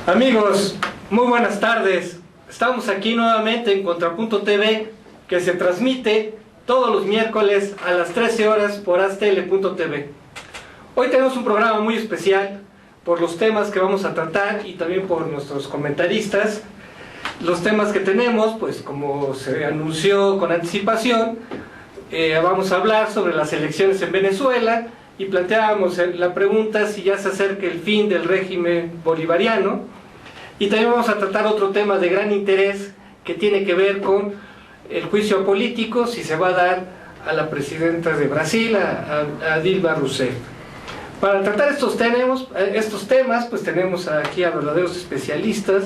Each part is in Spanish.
Amigos, muy buenas tardes. Estamos aquí nuevamente en Contrapunto TV, que se transmite todos los miércoles a las 13 horas por astl.tv. Hoy tenemos un programa muy especial por los temas que vamos a tratar y también por nuestros comentaristas. Los temas que tenemos, pues como se anunció con anticipación, vamos a hablar sobre las elecciones en Venezuela y planteábamos la pregunta si ya se acerca el fin del régimen bolivariano. Y también vamos a tratar otro tema de gran interés que tiene que ver con el juicio político, si se va a dar a la presidenta de Brasil, a Dilma Rousseff. Para tratar estos temas, pues tenemos aquí a verdaderos especialistas.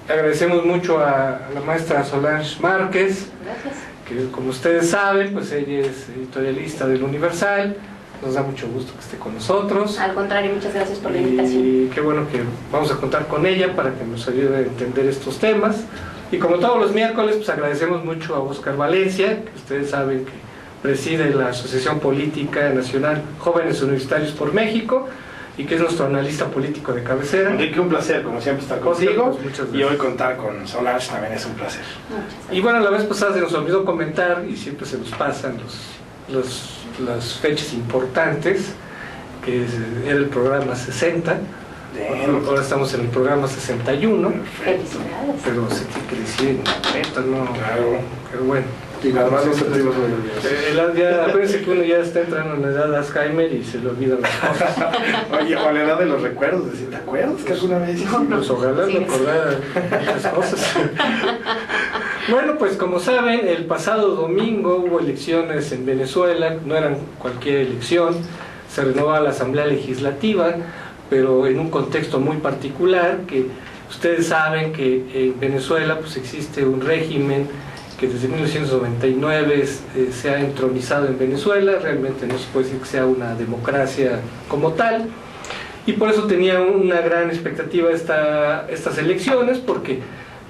Agradecemos mucho a la maestra Solange Márquez. Gracias. Que como ustedes saben, pues ella es editorialista del Universal. Nos da mucho gusto que esté con nosotros. Al contrario, muchas gracias por la invitación. Y qué bueno que vamos a contar con ella para que nos ayude a entender estos temas. Y como todos los miércoles, pues agradecemos mucho a Óscar Valencia, que ustedes saben que preside la Asociación Política Nacional Jóvenes Universitarios por México y que es nuestro analista político de cabecera. Enrique, un placer, como siempre, estar contigo. Pues y hoy contar con Solange también es un placer. Y bueno, la vez pasada se nos olvidó comentar, y siempre se nos pasan las fechas importantes, que era el programa 60. Ahora estamos en el programa 61. Felicidades. Pero se tiene que decir, ¿no? Claro. Pero bueno. Y además no sentimos muy orgullosos. Acuérdense que uno ya está entrando en la edad de Alzheimer y se le olvidan las cosas. Oye, o a la edad de los recuerdos, ¿te acuerdas que alguna vez hicimos? Pues ojalá no acordara muchas cosas. Bueno, pues como saben, el pasado domingo hubo elecciones en Venezuela, no eran cualquier elección, se renovaba la Asamblea Legislativa, pero en un contexto muy particular, que ustedes saben que en Venezuela pues existe un régimen que desde 1999 se ha entronizado en Venezuela. Realmente no se puede decir que sea una democracia como tal, y por eso tenía una gran expectativa estas elecciones, porque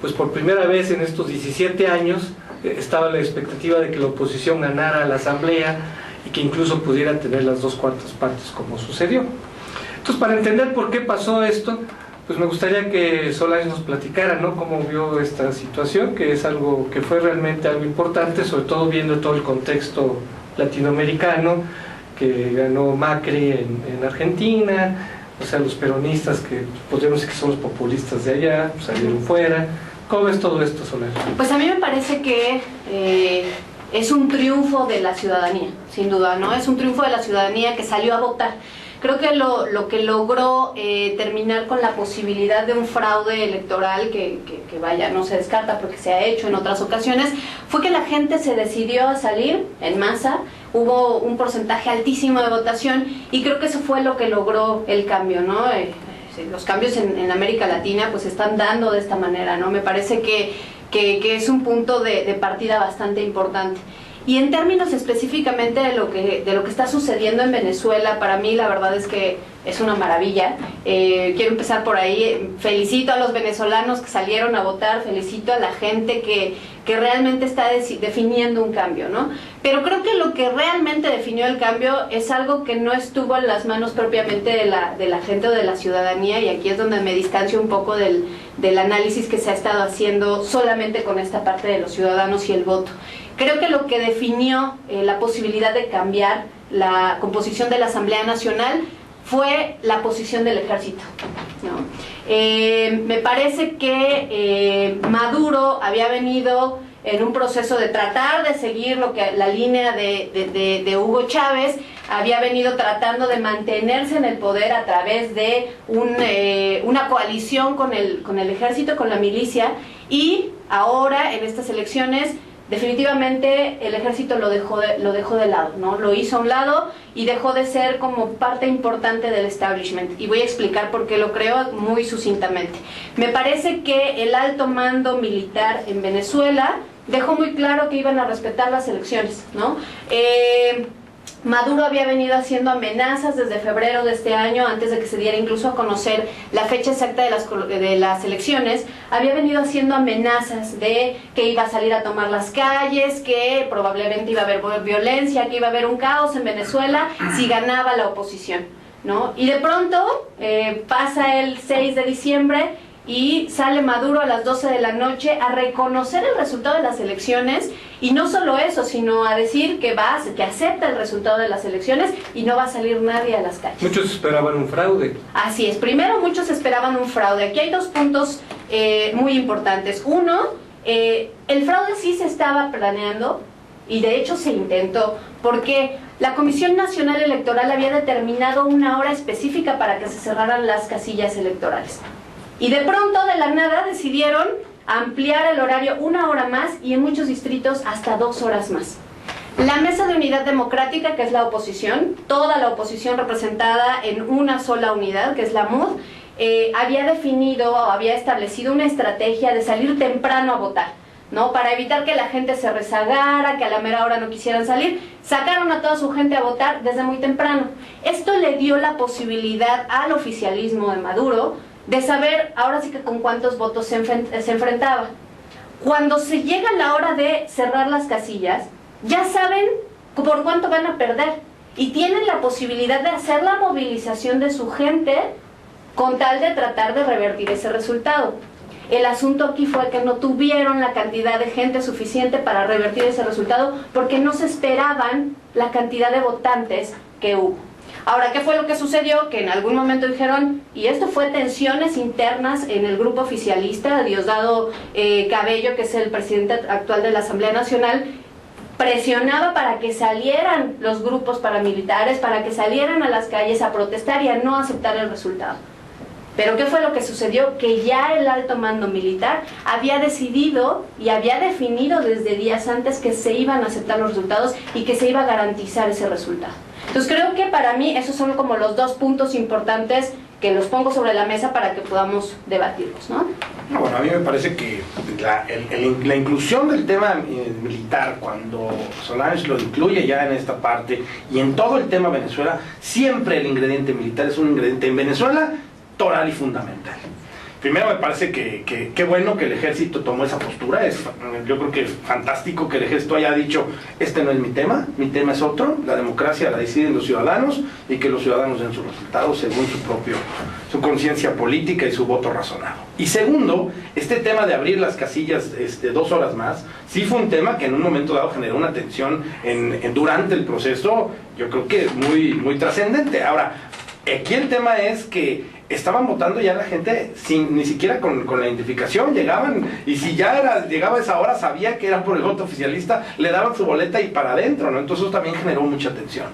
pues por primera vez en estos 17 años estaba la expectativa de que la oposición ganara la asamblea y que incluso pudiera tener las 2/4 partes como sucedió. Entonces, para entender por qué pasó esto, pues me gustaría que Solange nos platicara, ¿no?, cómo vio esta situación, que es algo que fue realmente algo importante, sobre todo viendo todo el contexto latinoamericano, que ganó Macri en Argentina, o sea, los peronistas, que podríamos decir que son los populistas de allá, pues salieron fuera. ¿Cómo ves todo esto, Solange? Pues a mí me parece que es un triunfo de la ciudadanía, sin duda, ¿no? Es un triunfo de la ciudadanía que salió a votar. Creo que lo que logró terminar con la posibilidad de un fraude electoral que vaya, no se descarta porque se ha hecho en otras ocasiones, fue que la gente se decidió a salir en masa. Hubo un porcentaje altísimo de votación y creo que eso fue lo que logró el cambio, ¿no? Los cambios en América Latina pues se están dando de esta manera, ¿no? Me parece que es un punto de partida bastante importante. Y en términos específicamente de lo que está sucediendo en Venezuela, para mí la verdad es que es una maravilla. Quiero empezar por ahí. Felicito a los venezolanos que salieron a votar, felicito a la gente que realmente está definiendo un cambio, ¿no? Pero creo que lo que realmente definió el cambio es algo que no estuvo en las manos propiamente de la gente o de la ciudadanía, y aquí es donde me distancio un poco del análisis que se ha estado haciendo solamente con esta parte de los ciudadanos y el voto. Creo que lo que definió la posibilidad de cambiar la composición de la Asamblea Nacional fue la posición del ejército, ¿no? Me parece que Maduro había venido en un proceso de tratar de seguir la línea de Hugo Chávez, había venido tratando de mantenerse en el poder a través de una coalición con el ejército, con la milicia, y ahora en estas elecciones definitivamente el ejército lo dejó de lado, ¿no? Lo hizo a un lado y dejó de ser como parte importante del establishment. Y voy a explicar por qué lo creo muy sucintamente. Me parece que el alto mando militar en Venezuela dejó muy claro que iban a respetar las elecciones, ¿no? Maduro había venido haciendo amenazas desde febrero de este año, antes de que se diera incluso a conocer la fecha exacta de las elecciones. Había venido haciendo amenazas de que iba a salir a tomar las calles, que probablemente iba a haber violencia, que iba a haber un caos en Venezuela si ganaba la oposición. ¿no? Y de pronto pasa el 6 de diciembre y sale Maduro a las 12 de la noche a reconocer el resultado de las elecciones, y no solo eso, sino a decir que acepta el resultado de las elecciones y no va a salir nadie a las calles. Muchos esperaban un fraude. Así es, primero muchos esperaban un fraude. Aquí hay dos puntos muy importantes. Uno, el fraude sí se estaba planeando, y de hecho se intentó, porque la Comisión Nacional Electoral había determinado una hora específica para que se cerraran las casillas electorales. Y de pronto, de la nada, decidieron ampliar el horario una hora más, y en muchos distritos hasta 2 horas más. La Mesa de Unidad Democrática, que es la oposición, toda la oposición representada en una sola unidad, que es la MUD, había definido o había establecido una estrategia de salir temprano a votar, ¿no? Para evitar que la gente se rezagara, que a la mera hora no quisieran salir. Sacaron a toda su gente a votar desde muy temprano. Esto le dio la posibilidad al oficialismo de Maduro de saber ahora sí que con cuántos votos se enfrentaba. Cuando se llega la hora de cerrar las casillas, ya saben por cuánto van a perder, y tienen la posibilidad de hacer la movilización de su gente con tal de tratar de revertir ese resultado. El asunto aquí fue que no tuvieron la cantidad de gente suficiente para revertir ese resultado, porque no se esperaban la cantidad de votantes que hubo. Ahora, ¿qué fue lo que sucedió? Que en algún momento dijeron, y esto fue tensiones internas en el grupo oficialista. Diosdado Cabello, que es el presidente actual de la Asamblea Nacional, presionaba para que salieran los grupos paramilitares, para que salieran a las calles a protestar y a no aceptar el resultado. Pero ¿qué fue lo que sucedió? Que ya el alto mando militar había decidido y había definido desde días antes que se iban a aceptar los resultados y que se iba a garantizar ese resultado. Entonces creo que para mí esos son como los dos puntos importantes que los pongo sobre la mesa para que podamos debatirlos, ¿no? Bueno, a mí me parece que la inclusión del tema militar, cuando Solange lo incluye ya en esta parte y en todo el tema Venezuela, siempre el ingrediente militar es un ingrediente en Venezuela toral y fundamental. Primero me parece que qué bueno que el ejército tomó esa postura. Yo creo que es fantástico que el ejército haya dicho, este no es mi tema es otro, la democracia la deciden los ciudadanos, y que los ciudadanos den sus resultados según su conciencia política y su voto razonado. Y segundo, este tema de abrir las casillas 2 horas más, sí fue un tema que en un momento dado generó una tensión durante el proceso, yo creo que muy trascendente. Ahora, aquí el tema es que estaban votando ya la gente ni siquiera con la identificación, llegaban, y si ya llegaba esa hora, sabía que era por el voto oficialista, le daban su boleta y para adentro, ¿no? Entonces eso también generó mucha tensión.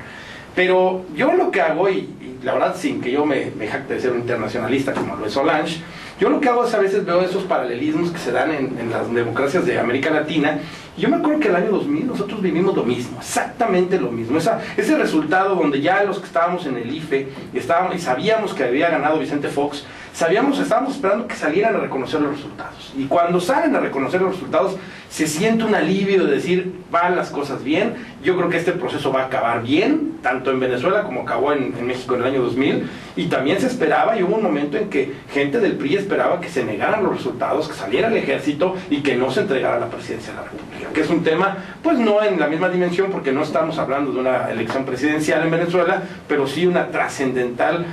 Pero yo lo que hago, y la verdad sin que yo me jacte de ser un internacionalista como lo es Solange, yo lo que hago es a veces veo esos paralelismos que se dan en las democracias de América Latina. Y yo me acuerdo que el año 2000 nosotros vivimos lo mismo, exactamente lo mismo. Ese resultado donde ya los que estábamos en el IFE y sabíamos que había ganado Vicente Fox, estábamos esperando que salieran a reconocer los resultados. Y cuando salen a reconocer los resultados, se siente un alivio de decir, van las cosas bien. Yo creo que este proceso va a acabar bien, tanto en Venezuela como acabó en México en el año 2000. Y también se esperaba, y hubo un momento en que gente del PRI esperaba que se negaran los resultados, que saliera el ejército y que no se entregara la presidencia de la República, que es un tema, pues no en la misma dimensión, porque no estamos hablando de una elección presidencial en Venezuela, pero sí una trascendental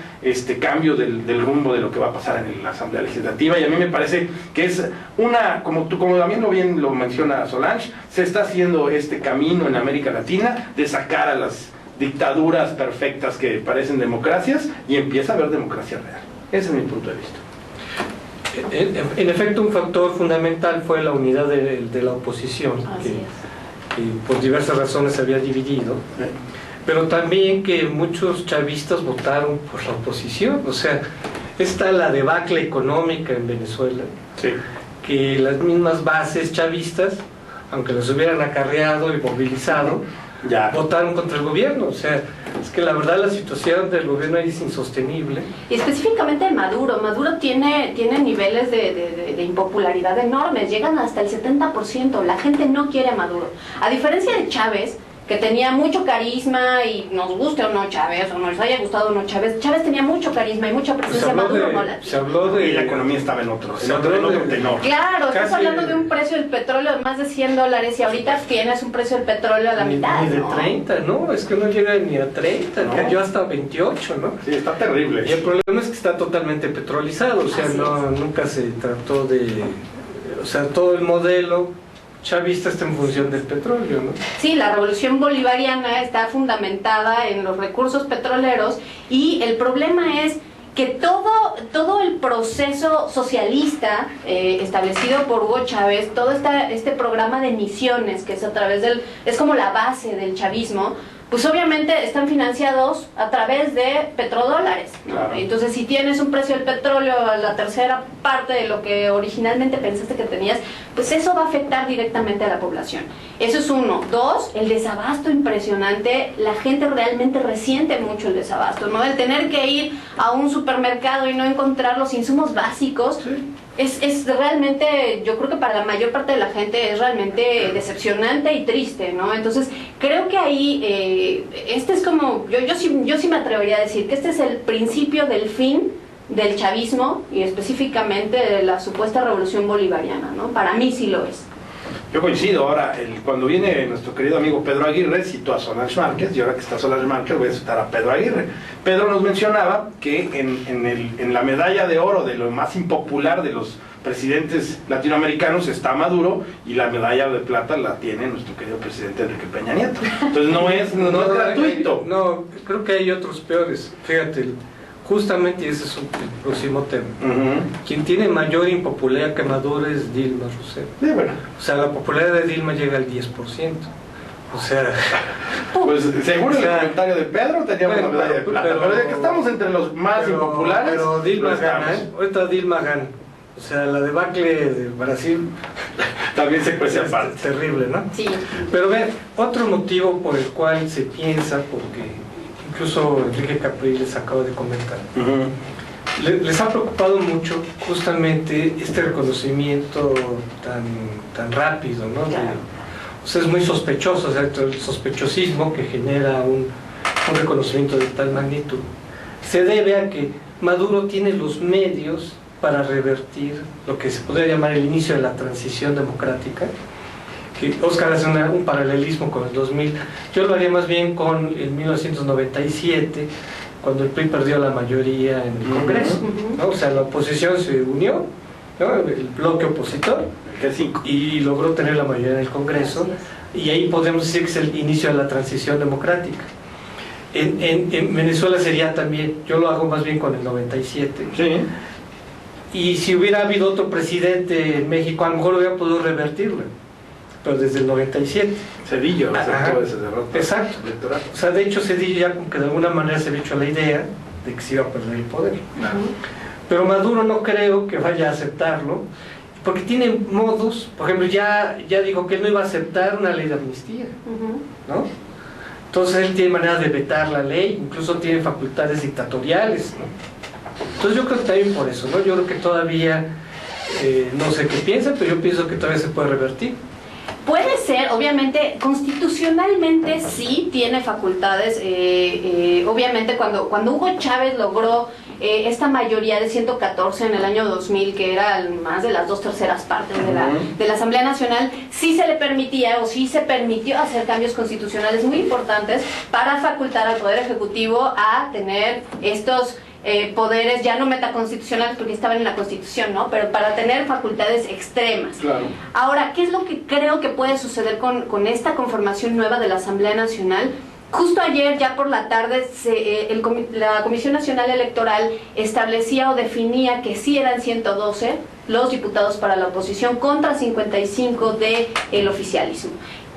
cambio del rumbo de lo que va a pasar en la Asamblea Legislativa. Y a mí me parece que es como también bien lo menciona Solange, se está haciendo este camino en América Latina de sacar a las dictaduras perfectas que parecen democracias y empieza a haber democracia real. Ese es mi punto de vista. En efecto, un factor fundamental fue la unidad de la oposición, que por diversas razones se había dividido, pero también que muchos chavistas votaron por la oposición. O sea, está la debacle económica en Venezuela, sí, que las mismas bases chavistas, aunque los hubieran acarreado y movilizado, votaron contra el gobierno. O sea, es que la verdad la situación del gobierno ahí es insostenible. Y específicamente Maduro tiene niveles de impopularidad enormes, llegan hasta el 70%, la gente no quiere a Maduro. A diferencia de Chávez, que tenía mucho carisma, y nos guste o no Chávez, o nos haya gustado o no Chávez, Chávez tenía mucho carisma y mucha presencia, Maduro no la tiene. Se habló de... Y la economía estaba en otro tenor. Claro, estás Casi hablando de un precio del petróleo de más de $100 y ahorita tienes un precio del petróleo a la mitad, Ni de ¿no? 30, ¿no? Es que no llega ni a 30, No. cayó hasta 28, ¿no? Sí, está terrible. Y el problema es que está totalmente petrolizado, o sea, Así es. nunca se trató de... O sea, todo el modelo chavista está en función del petróleo, ¿no? Sí, la revolución bolivariana está fundamentada en los recursos petroleros, y el problema es que todo el proceso socialista establecido por Hugo Chávez, todo este programa de misiones, que es a través es como la base del chavismo, pues obviamente están financiados a través de petrodólares, ¿no? Claro. Entonces, si tienes un precio del petróleo a la tercera parte de lo que originalmente pensaste que tenías, pues eso va a afectar directamente a la población. Eso es uno. Dos, el desabasto impresionante. La gente realmente resiente mucho el desabasto, ¿no? El tener que ir a un supermercado y no encontrar los insumos básicos. Sí. Es realmente, yo creo que para la mayor parte de la gente es realmente decepcionante y triste, ¿no? Entonces, creo que ahí, este es como, yo sí me atrevería a decir que este es el principio del fin del chavismo, y específicamente de la supuesta revolución bolivariana, ¿no? Para mí sí lo es. Yo coincido. Ahora, cuando viene nuestro querido amigo Pedro Aguirre, citó a Solange Márquez, y ahora que está Solange Márquez voy a citar a Pedro Aguirre. Pedro nos mencionaba que en la medalla de oro de lo más impopular de los presidentes latinoamericanos está Maduro, y la medalla de plata la tiene nuestro querido presidente Enrique Peña Nieto. Entonces no es gratuito. No, creo que hay otros peores. Fíjate, justamente ese es el próximo tema. Quien tiene mayor impopularidad que Maduro es Dilma Rousseff. Sí, bueno, O sea, la popularidad de Dilma llega al 10%. O sea, pues según O sea, el comentario de Pedro teníamos bueno, la medalla de plata, pero ya que estamos entre los más impopulares, pero Dilma pues gana, estamos. ahorita Dilma gana. O sea, la debacle de Brasil También se cuece es aparte. terrible, ¿no? Sí. Pero vean, otro motivo por el cual se piensa, porque incluso Enrique Capriles acaba de comentar, les ha preocupado mucho justamente este reconocimiento tan rápido, ¿no? Claro. O sea, es muy sospechoso, o sea, el sospechosismo que genera un reconocimiento de tal magnitud se debe a que Maduro tiene los medios para revertir lo que se podría llamar el inicio de la transición democrática. Que Oscar hace un paralelismo con el 2000, yo lo haría más bien con el 1997, cuando el PRI perdió la mayoría en el Congreso, ¿no? O sea, la oposición se unió, ¿no? El bloque opositor, G5. y logró tener la mayoría en el Congreso, y ahí podemos decir que es el inicio de la transición democrática. En Venezuela sería también, yo lo hago más bien con el 97. Sí. Y si hubiera habido otro presidente en México, a lo mejor hubiera podido revertirlo, pero desde el 97. Cedillo Ajá. aceptó esa derrota. Exacto. Electoral. O sea, de hecho Cedillo ya como que de alguna manera se había hecho la idea de que se iba a perder el poder. Claro. Pero Maduro no creo que vaya a aceptarlo, porque tiene modos, por ejemplo, ya dijo que él no iba a aceptar una ley de amnistía, ¿no? Entonces él tiene manera de vetar la ley, incluso tiene facultades dictatoriales, ¿no? Entonces yo creo que también por eso, ¿no? Yo creo que todavía, no sé qué piensa, pero yo pienso que todavía se puede revertir. Puede ser, obviamente, constitucionalmente sí tiene facultades. Obviamente cuando Hugo Chávez logró esta mayoría de 114 en el año 2000, que era más de las 2/3 partes de la Asamblea Nacional, sí se le permitía o sí se permitió hacer cambios constitucionales muy importantes para facultar al Poder Ejecutivo a tener estos poderes ya no metaconstitucionales, porque estaban en la Constitución, ¿no? Pero para tener facultades extremas. Claro. Ahora, ¿qué es lo que creo que puede suceder con esta conformación nueva de la Asamblea Nacional? Justo ayer, ya por la tarde, la Comisión Nacional Electoral establecía o definía que sí eran 112 los diputados para la oposición contra 55 del oficialismo.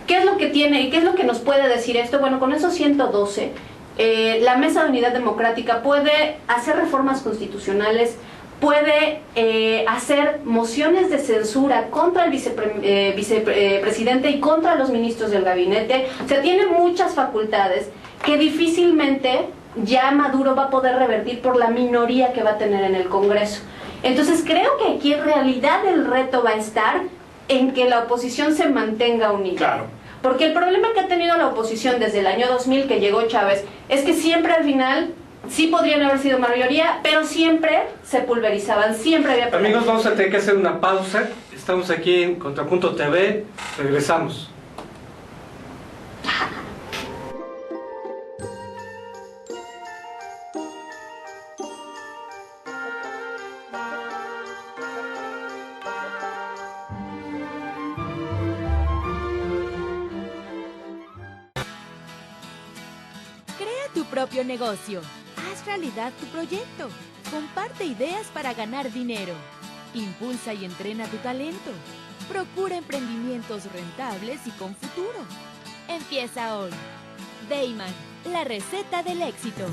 ¿Qué es lo que tiene y qué es lo que nos puede decir esto? Bueno, con esos 112... la Mesa de Unidad Democrática puede hacer reformas constitucionales, puede hacer mociones de censura contra el vicepresidente y contra los ministros del gabinete. O sea, tiene muchas facultades que difícilmente ya Maduro va a poder revertir por la minoría que va a tener en el Congreso. Entonces creo que aquí en realidad el reto va a estar en que la oposición se mantenga unida. Claro. Porque el problema que ha tenido la oposición desde el año 2000 que llegó Chávez es que siempre al final sí podrían haber sido mayoría, pero siempre se pulverizaban, siempre había problemas. Amigos, vamos a tener que hacer una pausa. Estamos aquí en Contrapunto TV. Regresamos. Crea tu propio negocio. Haz realidad tu proyecto. Comparte ideas para ganar dinero. Impulsa y entrena tu talento. Procura emprendimientos rentables y con futuro. Empieza hoy. Dayman, la receta del éxito.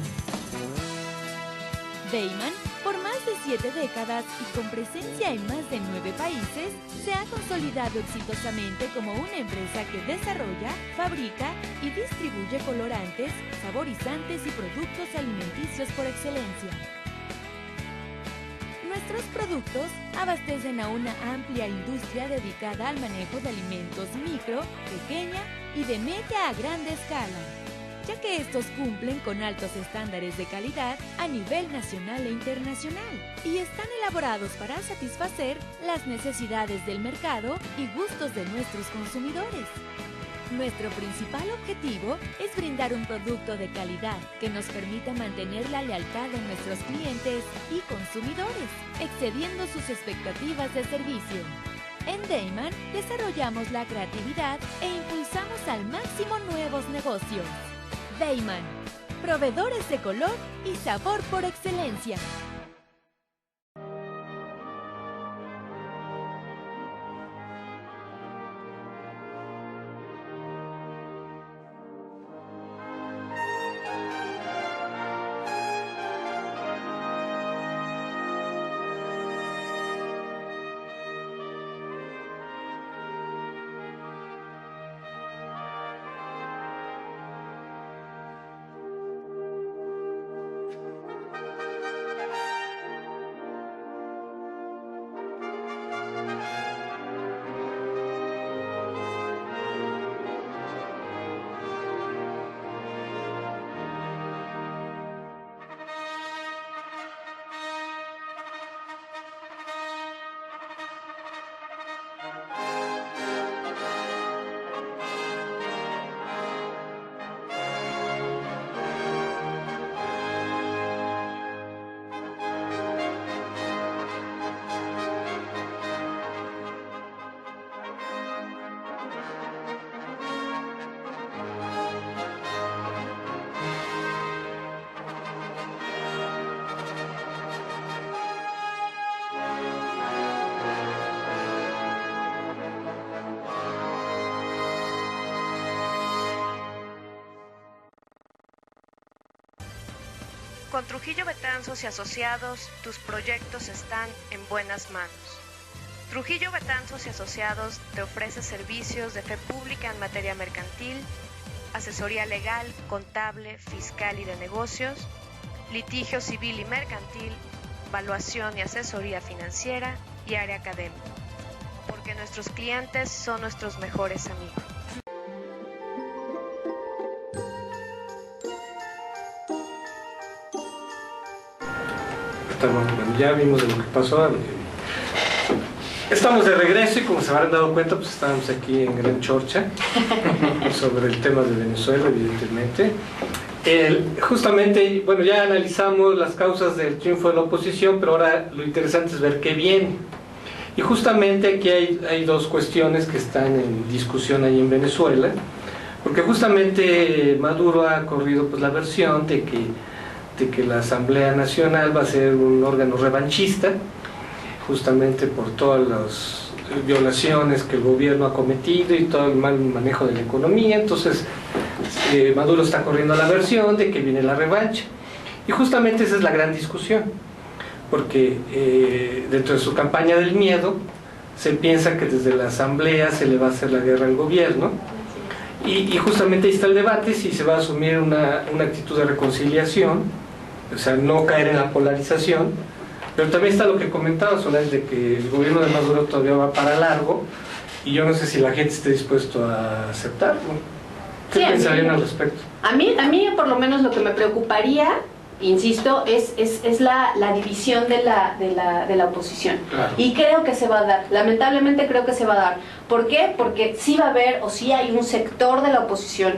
Dayman, por más de 7 décadas y con presencia en más de 9 países, se ha consolidado exitosamente como una empresa que desarrolla, fabrica y distribuye colorantes, saborizantes y productos alimenticios por excelencia. Nuestros productos abastecen a una amplia industria dedicada al manejo de alimentos micro, pequeña y de media a grande escala, ya que estos cumplen con altos estándares de calidad a nivel nacional e internacional y están elaborados para satisfacer las necesidades del mercado y gustos de nuestros consumidores. Nuestro principal objetivo es brindar un producto de calidad que nos permita mantener la lealtad de nuestros clientes y consumidores, excediendo sus expectativas de servicio. En Dayman desarrollamos la creatividad e impulsamos al máximo nuevos negocios. Dayman, proveedores de color y sabor por excelencia. Con Trujillo Betanzos y Asociados, tus proyectos están en buenas manos. Trujillo Betanzos y Asociados te ofrece servicios de fe pública en materia mercantil, asesoría legal, contable, fiscal y de negocios, litigio civil y mercantil, evaluación y asesoría financiera y área académica. Porque nuestros clientes son nuestros mejores amigos. Bueno, ya vimos de lo que pasó. Estamos de regreso y como se habrán dado cuenta, pues estábamos aquí en Gran Chorcha sobre el tema de Venezuela, evidentemente. Justamente, bueno, ya analizamos las causas del triunfo de la oposición, pero ahora lo interesante es ver qué viene. Y justamente aquí hay dos cuestiones que están en discusión ahí en Venezuela, porque justamente Maduro ha corrido pues la versión de que la Asamblea Nacional va a ser un órgano revanchista, justamente por todas las violaciones que el gobierno ha cometido y todo el mal manejo de la economía. Entonces Maduro está corriendo la versión de que viene la revancha, y justamente esa es la gran discusión, porque dentro de su campaña del miedo se piensa que desde la Asamblea se le va a hacer la guerra al gobierno, y justamente ahí está el debate si se va a asumir una actitud de reconciliación, o sea, no caer en la polarización. Pero también está lo que comentaba Solís, de que el gobierno de Maduro todavía va para largo, y yo no sé si la gente esté dispuesto a aceptarlo. ¿Qué Sí, pensarían al respecto? A mí por lo menos lo que me preocuparía, insisto, es la división de la oposición. Claro. Y creo que se va a dar, lamentablemente creo que se va a dar. ¿Por qué? Porque sí va a haber, o sí hay un sector de la oposición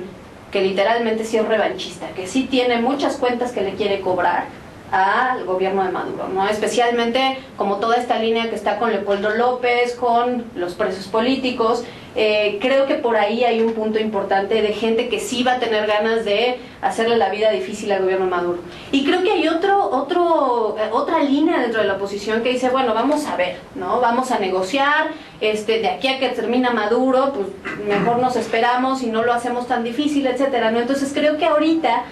que literalmente sí es revanchista, que sí tiene muchas cuentas que le quiere cobrar al gobierno de Maduro, ¿no? Especialmente como toda esta línea que está con Leopoldo López, con los presos políticos. Creo que por ahí hay un punto importante de gente que sí va a tener ganas de hacerle la vida difícil al gobierno de Maduro. Y creo que hay otra línea dentro de la oposición que dice, bueno, vamos a ver, ¿no? Vamos a negociar, de aquí a que termina Maduro, pues mejor nos esperamos y no lo hacemos tan difícil, etcétera, ¿no? Entonces creo que ahorita,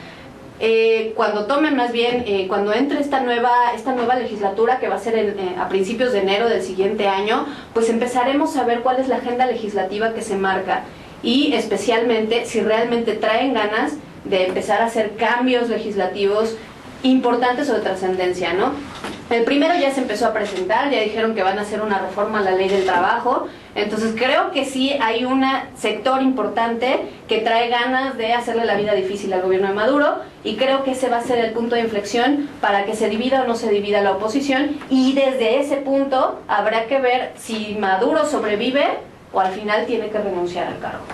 cuando tomen más bien, cuando entre esta nueva legislatura que va a ser a principios de enero del siguiente año, pues empezaremos a ver cuál es la agenda legislativa que se marca y especialmente si realmente traen ganas de empezar a hacer cambios legislativos importantes o de trascendencia, ¿no? El primero ya se empezó a presentar, ya dijeron que van a hacer una reforma a la ley del trabajo, entonces creo que sí hay un sector importante que trae ganas de hacerle la vida difícil al gobierno de Maduro y creo que ese va a ser el punto de inflexión para que se divida o no se divida la oposición y desde ese punto habrá que ver si Maduro sobrevive o al final tiene que renunciar al cargo.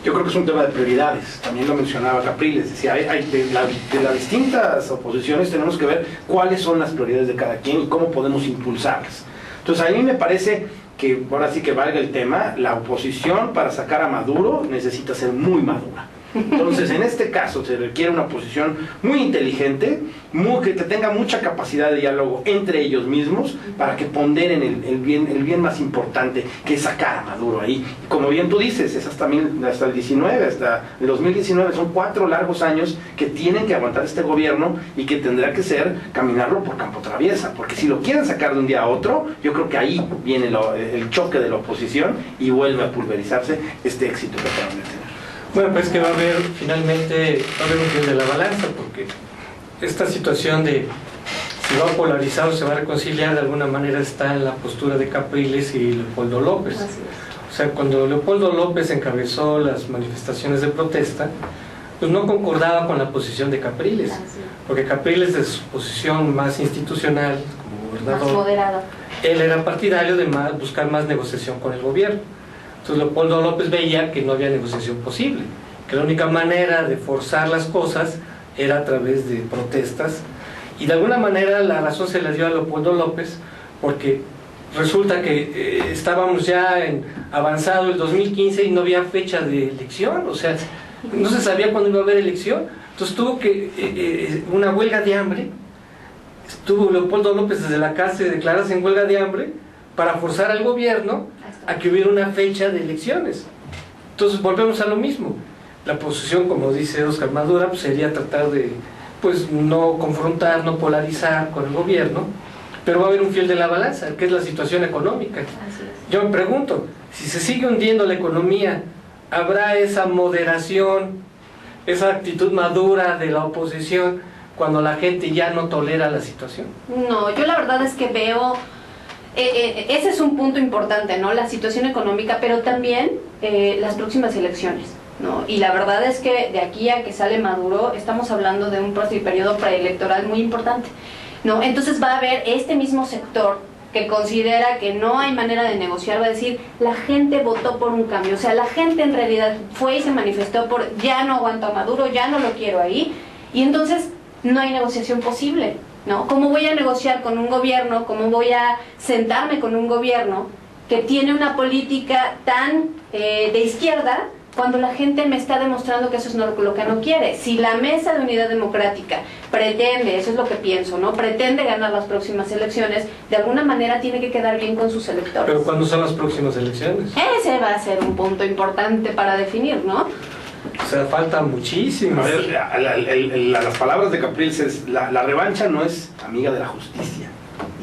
Yo creo que es un tema de prioridades, también lo mencionaba Capriles, decía, de las distintas oposiciones tenemos que ver cuáles son las prioridades de cada quien y cómo podemos impulsarlas. Entonces a mí me parece que, ahora sí que valga el tema, la oposición para sacar a Maduro necesita ser muy madura. Entonces en este caso se requiere una oposición muy inteligente, que tenga mucha capacidad de diálogo entre ellos mismos para que ponderen el bien más importante, que es sacar a Maduro ahí. Y como bien tú dices, es hasta el 19, hasta el 2019, son 4 largos años que tienen que aguantar este gobierno y que tendrá que ser caminarlo por campo traviesa, porque si lo quieren sacar de un día a otro, yo creo que ahí viene el choque de la oposición y vuelve a pulverizarse este éxito que acaban de tener. Bueno, pues que va a haber finalmente, va a haber un fin de la balanza, porque esta situación de si va a polarizar o se va a reconciliar de alguna manera está en la postura de Capriles y Leopoldo López. O sea, cuando Leopoldo López encabezó las manifestaciones de protesta, pues no concordaba con la posición de Capriles, porque Capriles, de su posición más institucional como gobernador, más moderada, él era partidario de buscar más negociación con el gobierno. Entonces Leopoldo López veía que no había negociación posible, que la única manera de forzar las cosas era a través de protestas, y de alguna manera la razón se la dio a Leopoldo López, porque resulta que estábamos ya avanzado el 2015 y no había fecha de elección, o sea, no se sabía cuándo iba a haber elección, entonces tuvo que una huelga de hambre, estuvo Leopoldo López desde la cárcel declararse en huelga de hambre para forzar al gobierno a que hubiera una fecha de elecciones. Entonces volvemos a lo mismo. La posición, como dice Óscar Madura, pues sería tratar de no confrontar, no polarizar con el gobierno, pero va a haber un fiel de la balanza, que es la situación económica. Yo me pregunto, si se sigue hundiendo la economía, ¿habrá esa moderación, esa actitud madura de la oposición cuando la gente ya no tolera la situación? No, yo la verdad es que veo... ese es un punto importante, ¿no? La situación económica, pero también las próximas elecciones, ¿no? Y la verdad es que de aquí a que sale Maduro estamos hablando de un periodo preelectoral muy importante, ¿no? Entonces va a haber este mismo sector que considera que no hay manera de negociar, va a decir, la gente votó por un cambio, o sea, la gente en realidad fue y se manifestó por, ya no aguanto a Maduro, ya no lo quiero ahí, y entonces no hay negociación posible, ¿no? ¿Cómo voy a negociar con un gobierno? ¿Cómo voy a sentarme con un gobierno que tiene una política tan de izquierda cuando la gente me está demostrando que eso es lo que no quiere? Si la Mesa de Unidad Democrática pretende, eso es lo que pienso, ¿no? Pretende ganar las próximas elecciones, de alguna manera tiene que quedar bien con sus electores. ¿Pero cuándo son las próximas elecciones? Ese va a ser un punto importante para definir, ¿no? O sea, falta muchísimo. A ver, las palabras de Capriles es, la revancha no es amiga de la justicia.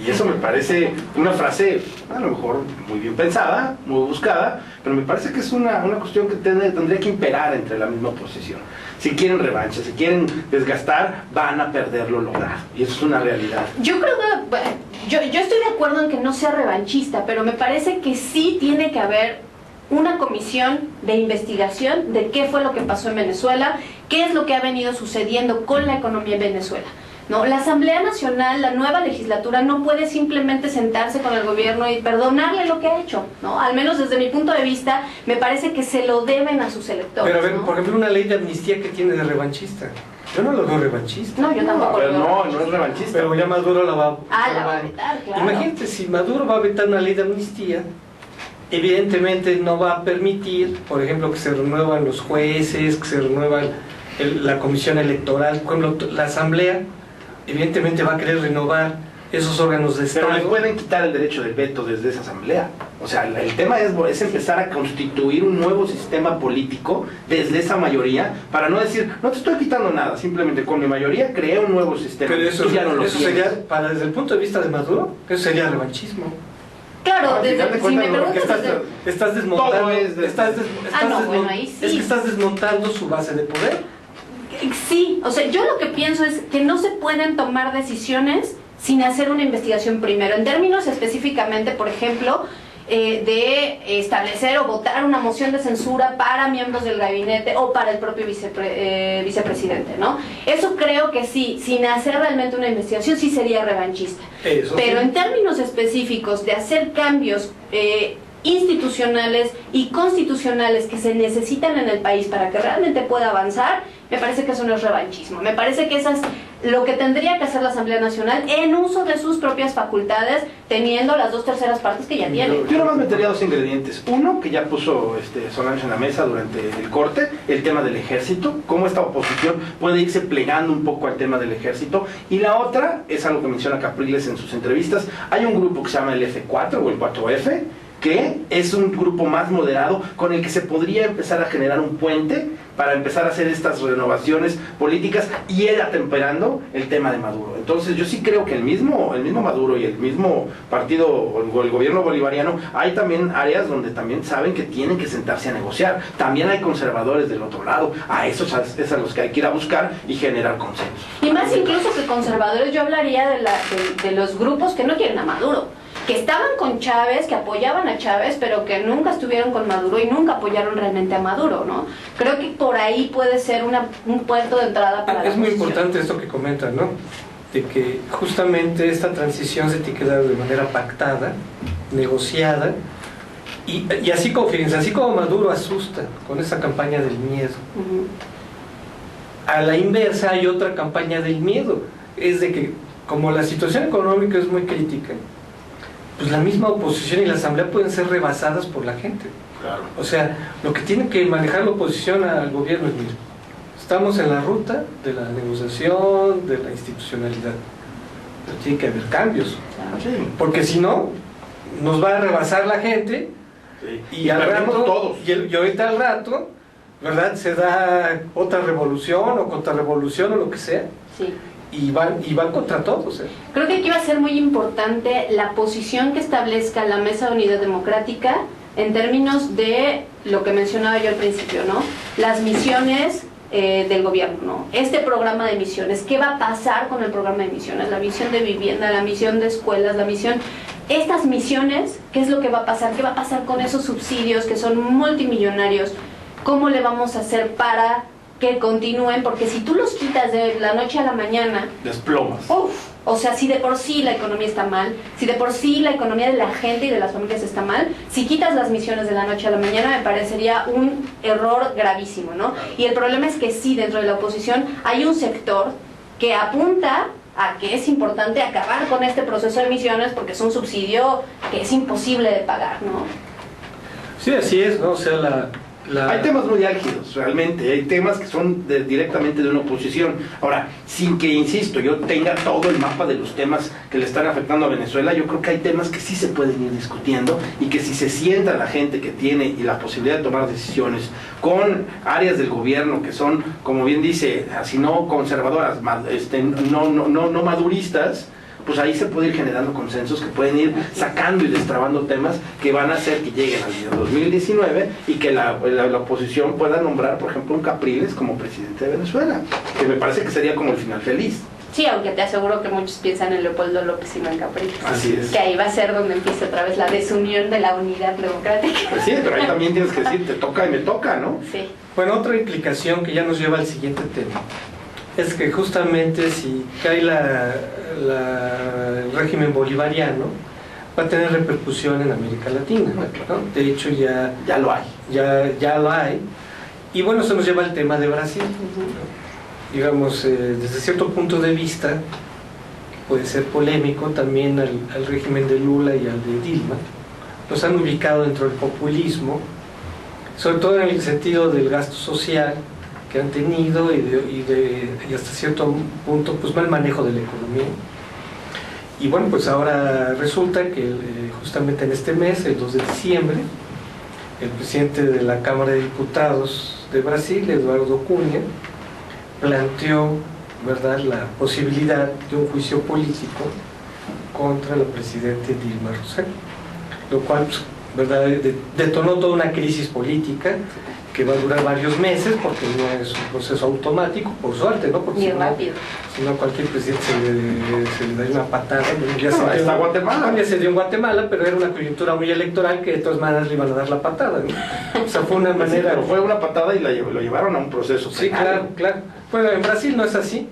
Y eso me parece una frase, a lo mejor muy bien pensada, muy buscada, pero me parece que es una cuestión que tendría que imperar entre la misma oposición. Si quieren revancha, si quieren desgastar, van a perder lo logrado. Y eso es una realidad. Yo creo que, yo estoy de acuerdo en que no sea revanchista, pero me parece que sí tiene que haber una comisión de investigación de qué fue lo que pasó en Venezuela, qué es lo que ha venido sucediendo con la economía en Venezuela. ¿No? La Asamblea Nacional, la nueva legislatura, no puede simplemente sentarse con el gobierno y perdonarle lo que ha hecho, ¿no? Al menos desde mi punto de vista, me parece que se lo deben a sus electores. Pero a ver, ¿no? por ejemplo, una ley de amnistía que tiene de revanchista. Yo no lo veo revanchista. No, yo tampoco Pero lo veo. no es revanchista. Pero ya Maduro la va La va a vetar, claro. Imagínate, si Maduro va a vetar una ley de amnistía, evidentemente no va a permitir, por ejemplo, que se renuevan los jueces, que se renueva la comisión electoral, por ejemplo, la Asamblea, evidentemente va a querer renovar esos órganos de Estado. Pero le pueden quitar el derecho del veto desde esa asamblea. O sea, el tema es empezar a constituir un nuevo sistema político desde esa mayoría, para no decir, no te estoy quitando nada, simplemente con mi mayoría creé un nuevo sistema. Pero eso, Tú ya no lo eso tienes. sería, desde el punto de vista de Maduro, eso sería revanchismo. Claro, Al final de si me cuentas, Porque preguntas estás desmontando, Todo es de- bueno, ahí sí. es que estás desmontando su base de poder. Sí, o sea, yo lo que pienso es que no se pueden tomar decisiones sin hacer una investigación primero. En términos específicamente, por ejemplo, de establecer o votar una moción de censura para miembros del gabinete o para el propio vicepresidente, ¿no? Eso creo que sí, sin hacer realmente una investigación, sí sería revanchista. Eso Pero sí. en términos específicos de hacer cambios institucionales y constitucionales que se necesitan en el país para que realmente pueda avanzar, me parece que eso no es revanchismo. Me parece que eso es lo que tendría que hacer la Asamblea Nacional en uso de sus propias facultades, teniendo las 2/3 partes que ya tiene. Yo nomás metería dos ingredientes. Uno, que ya puso Solange en la mesa durante el corte, el tema del ejército, cómo esta oposición puede irse plegando un poco al tema del ejército. Y la otra, es algo que menciona Capriles en sus entrevistas, hay un grupo que se llama el F4 o el 4F, que es un grupo más moderado con el que se podría empezar a generar un puente para empezar a hacer estas renovaciones políticas y ir atemperando el tema de Maduro. Entonces yo sí creo que el mismo Maduro y el mismo partido o el gobierno bolivariano, hay también áreas donde también saben que tienen que sentarse a negociar. También hay conservadores del otro lado, a esos es a los que hay que ir a buscar y generar consenso. Y más incluso que conservadores, yo hablaría de los grupos que no quieren a Maduro, que estaban con Chávez, que apoyaban a Chávez, pero que nunca estuvieron con Maduro y nunca apoyaron realmente a Maduro, ¿no? Creo que por ahí puede ser un puerto de entrada para Es la muy oposición. importante esto que comentan, ¿no? De que justamente esta transición se tiene que dar de manera pactada, negociada, y así como, fíjense, así como Maduro asusta con esa campaña del miedo, Ujú. a la inversa hay otra campaña del miedo, es de que como la situación económica es muy crítica, pues la misma oposición y la asamblea pueden ser rebasadas por la gente. Claro. O sea, lo que tiene que manejar la oposición al gobierno es, mira, estamos en la ruta de la negociación, de la institucionalidad, pero tiene que haber cambios, Sí. porque si no, nos va a rebasar la gente Sí. y al perdemos rato, todos. y ahorita al rato, ¿verdad? Se da otra revolución o contrarrevolución o lo que sea, Sí. y van contra todos, ¿eh? Creo que aquí va a ser muy importante la posición que establezca la Mesa de Unidad Democrática en términos de lo que mencionaba yo al principio, ¿no? Las misiones del gobierno, ¿no? Este programa de misiones, ¿qué va a pasar con el programa de misiones? La misión de vivienda, la misión de escuelas, la misión... Estas misiones, ¿qué es lo que va a pasar? ¿Qué va a pasar con esos subsidios que son multimillonarios? ¿Cómo le vamos a hacer para que continúen? Porque si tú los quitas de la noche a la mañana, Desplomas. o sea, si de por sí la economía está mal, si de por sí la economía de la gente y de las familias está mal, si quitas las misiones de la noche a la mañana me parecería un error gravísimo, ¿no? Y el problema es que sí, dentro de la oposición hay un sector que apunta a que es importante acabar con este proceso de misiones porque es un subsidio que es imposible de pagar, ¿no? Sí, así es, ¿no? O sea, Hay temas muy álgidos, realmente, hay temas que son directamente de una oposición. Ahora, sin que, insisto, yo tenga todo el mapa de los temas que le están afectando a Venezuela, yo creo que hay temas que sí se pueden ir discutiendo y que si se sienta la gente que tiene y la posibilidad de tomar decisiones con áreas del gobierno que son, como bien dice, así no conservadoras, no maduristas, pues ahí se puede ir generando consensos que pueden ir sacando y destrabando temas que van a hacer que lleguen al 2019 y que la oposición pueda nombrar, por ejemplo, un Capriles como presidente de Venezuela, que me parece que sería como el final feliz. Sí, aunque te aseguro que muchos piensan en Leopoldo López y no en Capriles. Así es. Que ahí va a ser donde empiece otra vez la desunión de la unidad democrática. Pues sí, pero ahí también tienes que decir, te toca y me toca, ¿no? Sí. Bueno, otra implicación que ya nos lleva al siguiente tema es que justamente si cae el régimen bolivariano, va a tener repercusión en América Latina, ¿no? De hecho Ya lo hay. ya lo hay. Y bueno, eso nos lleva al tema de Brasil. Digamos, desde cierto punto de vista, puede ser polémico también al régimen de Lula y al de Dilma. Los han ubicado dentro del populismo, sobre todo en el sentido del gasto social que han tenido y hasta cierto punto pues mal manejo de la economía. Y bueno, pues ahora resulta que justamente en este mes, el 2 de diciembre, el presidente de la Cámara de Diputados de Brasil, Eduardo Cunha, planteó, ¿verdad?, la posibilidad de un juicio político contra la presidenta Dilma Rousseff, lo cual, pues, ¿verdad?, detonó toda una crisis política que va a durar varios meses porque no es un proceso automático, por suerte, ¿no? Porque Ni rápido. Si no, cualquier presidente se le daría una patada. Ya No, está Guatemala. Ya se dio en Guatemala, pero era una coyuntura muy electoral que de todas maneras le iban a dar la patada, ¿no? O sea, fue una manera... Sí, pero fue una patada y lo llevaron a un proceso. Sí, penal. claro, claro. Bueno, en Brasil no es así,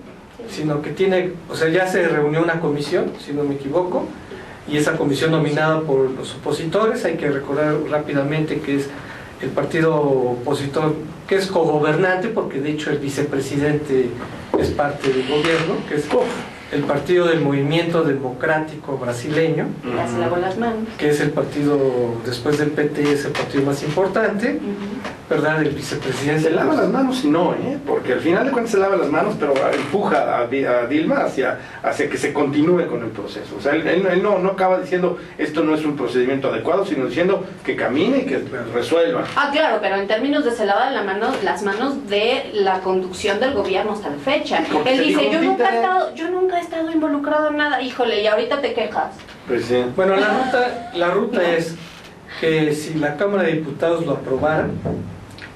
sino que tiene, o sea, ya se reunió una comisión, si no me equivoco, y esa comisión nominada por los opositores, hay que recordar rápidamente que es el partido opositor, que es cogobernante, porque de hecho el vicepresidente es parte del gobierno, que es el partido del Movimiento Democrático Brasileño, Ya se lavó las manos. que es el partido, después del PT, es el partido más importante, ¿verdad? El vicepresidente... Se lava las manos y no, ¿eh? Porque al final de cuentas se lava las manos, pero empuja a Dilma hacia que se continúe con el proceso. O sea, él no acaba diciendo esto no es un procedimiento adecuado, sino diciendo que camine y que resuelva. Ah, claro, pero en términos de se lavan las manos de la conducción del gobierno hasta la fecha. Porque Él se dice, dijo yo un nunca títere". he estado involucrado en nada. Híjole, y ahorita te quejas. Pues sí. Bueno, la ruta es que si la Cámara de Diputados lo aprobara,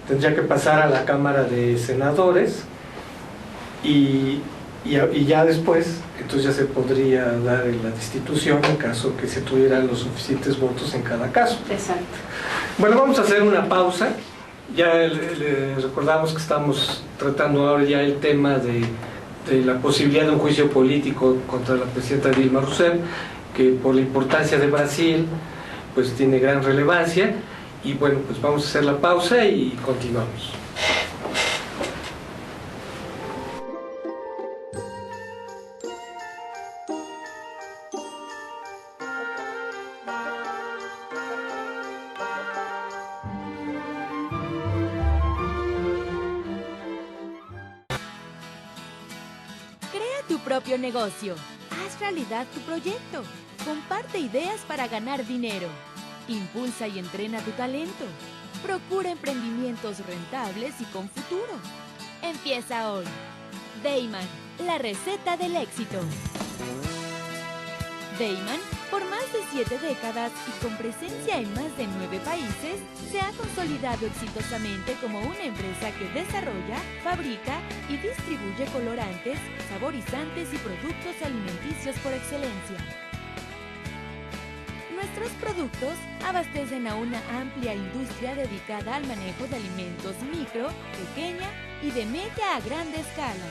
tendría que pasar a la Cámara de Senadores y ya después, entonces ya se podría dar la destitución en caso que se tuvieran los suficientes votos en cada caso. Exacto. Bueno, vamos a hacer una pausa. Ya les recordamos que estamos tratando ahora ya el tema de la posibilidad de un juicio político contra la presidenta Dilma Rousseff, que por la importancia de Brasil, pues tiene gran relevancia. Y bueno, pues vamos a hacer la pausa y continuamos. Crea tu propio negocio. Haz realidad tu proyecto. Comparte ideas para ganar dinero. Impulsa y entrena tu talento. Procura emprendimientos rentables y con futuro. Empieza hoy. Dayman, la receta del éxito. Dayman, por más de 7 décadas y con presencia en más de 9 países, se ha consolidado exitosamente como una empresa que desarrolla, fabrica y distribuye colorantes, saborizantes y productos alimenticios por excelencia. Nuestros productos abastecen a una amplia industria dedicada al manejo de alimentos micro, pequeña y de media a grande escala,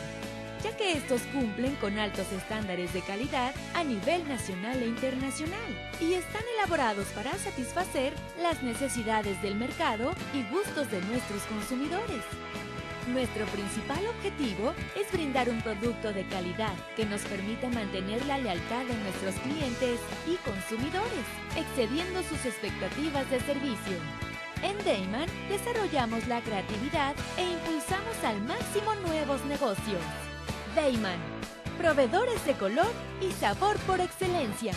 ya que estos cumplen con altos estándares de calidad a nivel nacional e internacional y están elaborados para satisfacer las necesidades del mercado y gustos de nuestros consumidores. Nuestro principal objetivo es brindar un producto de calidad que nos permita mantener la lealtad de nuestros clientes y consumidores, excediendo sus expectativas de servicio. En Dayman desarrollamos la creatividad e impulsamos al máximo nuevos negocios. Dayman, proveedores de color y sabor por excelencia.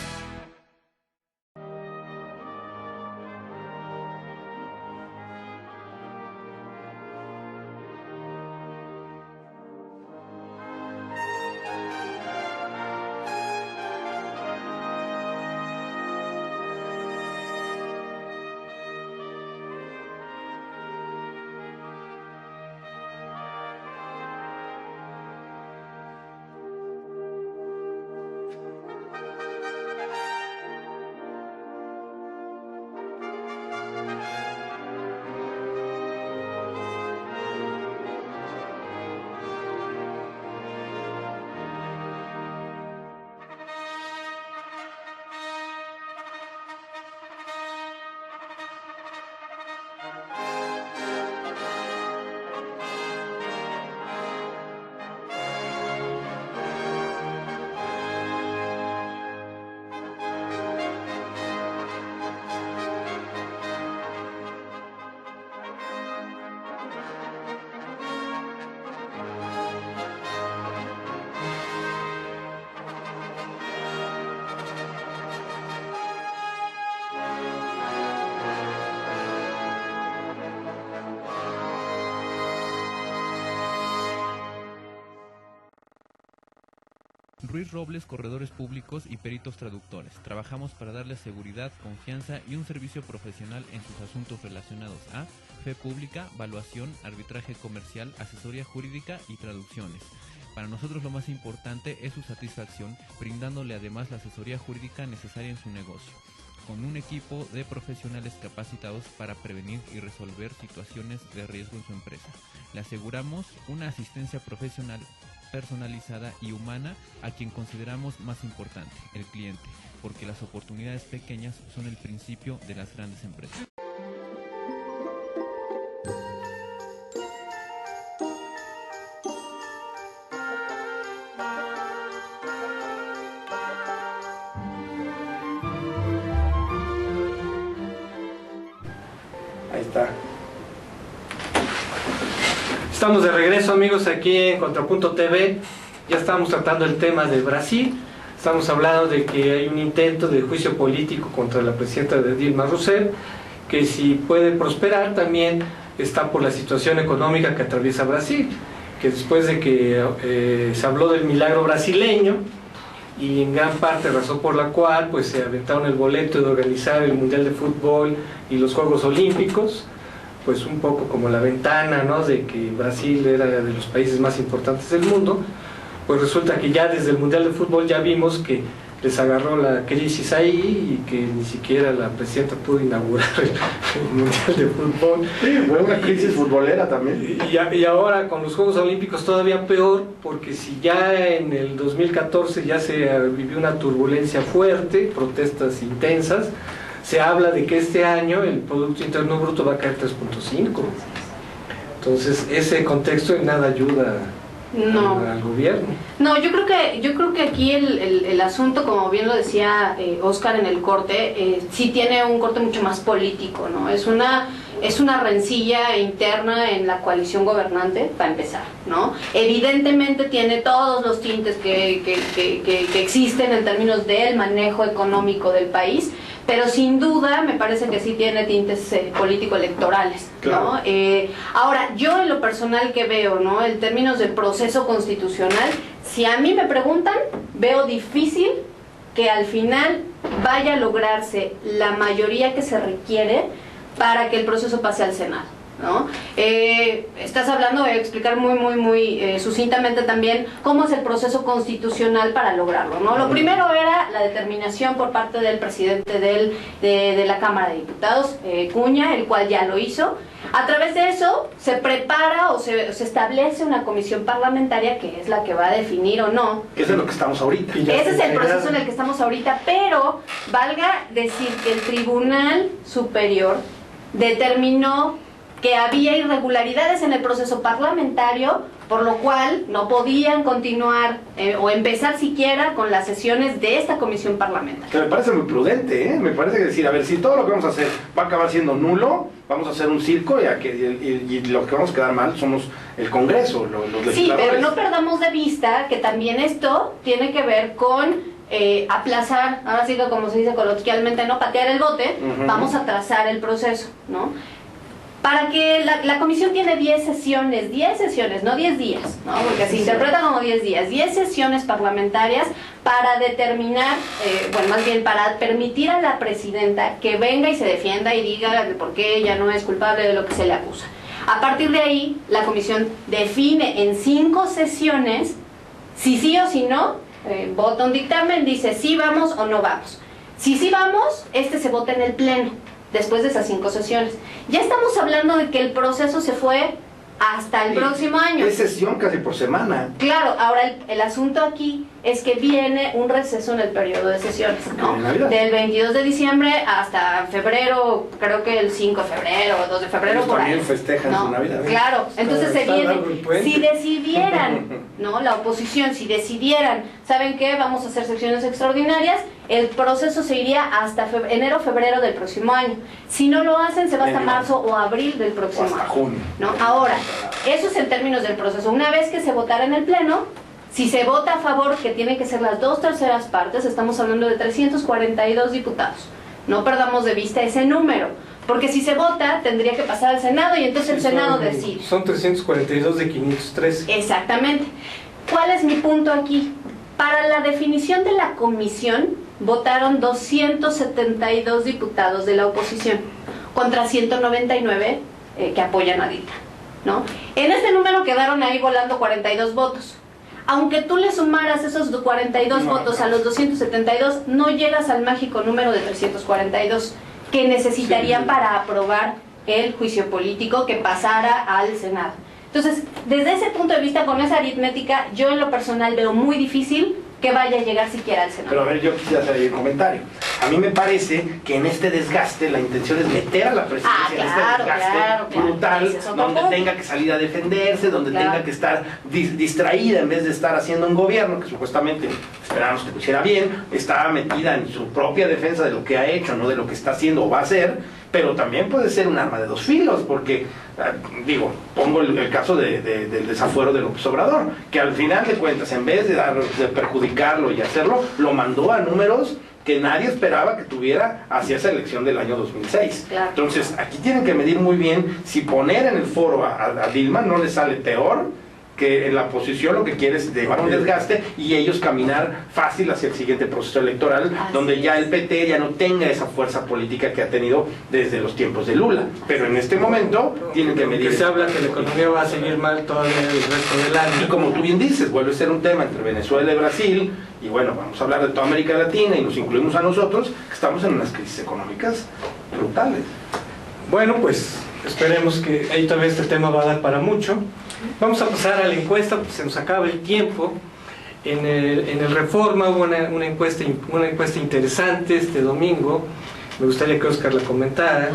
Ruiz Robles, corredores públicos y peritos traductores. Trabajamos para darles seguridad, confianza y un servicio profesional en sus asuntos relacionados a fe pública, valuación, arbitraje comercial, asesoría jurídica y traducciones. Para nosotros lo más importante es su satisfacción, brindándole además la asesoría jurídica necesaria en su negocio, con un equipo de profesionales capacitados para prevenir y resolver situaciones de riesgo en su empresa. Le aseguramos una asistencia profesional personalizada y humana a quien consideramos más importante, el cliente, porque las oportunidades pequeñas son el principio de las grandes empresas. Ahí está. Estamos de regreso, amigos, aquí en Contrapunto TV. Ya estamos tratando el tema de Brasil. Estamos hablando de que hay un intento de juicio político contra la presidenta Dilma Rousseff, que si puede prosperar también está por la situación económica que atraviesa Brasil, que después de que se habló del milagro brasileño, y en gran parte razón por la cual pues se aventaron el boleto de organizar el Mundial de Fútbol y los Juegos Olímpicos, pues un poco como la ventana, ¿no?, de que Brasil era de los países más importantes del mundo. Pues resulta que ya desde el Mundial de Fútbol ya vimos que les agarró la crisis ahí y que ni siquiera la presidenta pudo inaugurar el Mundial de Fútbol. Sí, fue una crisis futbolera también. Y ahora con los Juegos Olímpicos todavía peor, porque si ya en el 2014 ya se vivió una turbulencia fuerte, protestas intensas, se habla de que este año el Producto Interno Bruto va a caer 3.5. Entonces ese contexto en nada ayuda al gobierno. No, yo creo que aquí el asunto, como bien lo decía Oscar en el corte, sí tiene un corte mucho más político, ¿no? Es una rencilla interna en la coalición gobernante, para empezar, ¿no? Evidentemente tiene todos los tintes que existen en términos del manejo económico del país, pero sin duda me parece que sí tiene tintes político-electorales, ¿no? Claro. Ahora, yo en lo personal que veo, ¿no?, en términos del proceso constitucional, si a mí me preguntan, veo difícil que al final vaya a lograrse la mayoría que se requiere para que el proceso pase al Senado, ¿no? Estás hablando, voy a explicar muy sucintamente también cómo es el proceso constitucional para lograrlo, ¿no? Lo primero era la determinación por parte del presidente de la Cámara de Diputados, Cuña, el cual ya lo hizo. A través de eso se prepara o se establece una comisión parlamentaria que es la que va a definir o no. Eso es lo que estamos ahorita. Ese es el proceso en el que estamos ahorita, pero valga decir que el Tribunal Superior determinó que había irregularidades en el proceso parlamentario, por lo cual no podían continuar o empezar siquiera con las sesiones de esta comisión parlamentaria. Que me parece muy prudente, ¿eh? Me parece que decir, a ver, si todo lo que vamos a hacer va a acabar siendo nulo, vamos a hacer un circo y lo que vamos a quedar mal somos el Congreso, los legisladores. Sí, pero no perdamos de vista que también esto tiene que ver con aplazar, ahora sí que como se dice coloquialmente, no patear el bote, vamos a atrasar el proceso, ¿no? Para que la comisión tiene 10 sesiones, no 10 días, ¿no? Porque se interpreta como 10 días, 10 sesiones parlamentarias para determinar, bueno, más bien para permitir a la presidenta que venga y se defienda y diga por qué ella no es culpable de lo que se le acusa. A partir de ahí, la comisión define en 5 sesiones si sí o si no, vota un dictamen, dice si vamos o no vamos. Si sí vamos, se vota en el pleno. Después de esas 5 sesiones. Ya estamos hablando de que el proceso se fue hasta el próximo año. Es sesión casi por semana. Claro, ahora el asunto aquí es que viene un receso en el periodo de sesiones, ¿no? Del 22 de diciembre hasta febrero, creo que el 5 de febrero o 2 de febrero, ellos por ahí. también festejan, ¿no?, su Navidad. Claro, entonces se viene. Si decidieran, decidieran, ¿no?, la oposición, si decidieran, ¿saben qué? Vamos a hacer secciones extraordinarias, el proceso se iría hasta enero, febrero del próximo año. Si no lo hacen, se va hasta marzo o abril del próximo hasta año, junio, ¿no? Ahora, eso es en términos del proceso. Una vez que se votara en el pleno, si se vota a favor, que tienen que ser las 2/3 partes, estamos hablando de 342 diputados. No perdamos de vista ese número, porque si se vota, tendría que pasar al Senado y entonces el Senado decide. Son 342 de 513. Exactamente. ¿Cuál es mi punto aquí? Para la definición de la comisión votaron 272 diputados de la oposición contra 199 que apoyan a Dilma, ¿no? En este número quedaron ahí volando 42 votos. Aunque tú le sumaras esos 42 votos a los 272, no llegas al mágico número de 342 que necesitarían para aprobar el juicio político que pasara al Senado. Entonces, desde ese punto de vista, con esa aritmética, yo en lo personal veo muy difícil que vaya a llegar siquiera al Senado. Pero a ver, yo quisiera hacer ahí un comentario. A mí me parece que en este desgaste la intención es meter a la presidencia en este desgaste brutal, donde tenga que salir a defenderse, donde tenga que estar distraída en vez de estar haciendo un gobierno que supuestamente esperamos que lo hiciera bien, está metida en su propia defensa de lo que ha hecho, no de lo que está haciendo o va a hacer, pero también puede ser un arma de dos filos, porque, digo, pongo el caso del desafuero de López Obrador, que al final de cuentas, en vez de perjudicarlo y hacerlo, lo mandó a números que nadie esperaba que tuviera hacia esa elección del año 2006. Claro. Entonces, aquí tienen que medir muy bien si poner en el foro a Dilma no le sale peor, que en la oposición lo que quiere es llevar un desgaste y ellos caminar fácil hacia el siguiente proceso electoral, donde ya el PT ya no tenga esa fuerza política que ha tenido desde los tiempos de Lula. Pero en este momento tienen que medir. Se habla que la economía va a seguir mal todavía el resto del año. Y como tú bien dices, vuelve a ser un tema entre Venezuela y Brasil, y bueno, vamos a hablar de toda América Latina y nos incluimos a nosotros, que estamos en unas crisis económicas brutales. Bueno, pues esperemos que ahí todavía este tema va a dar para mucho. Vamos a pasar a la encuesta, pues se nos acaba el tiempo. En el Reforma hubo una encuesta interesante este domingo. Me gustaría que Oscar la comentara.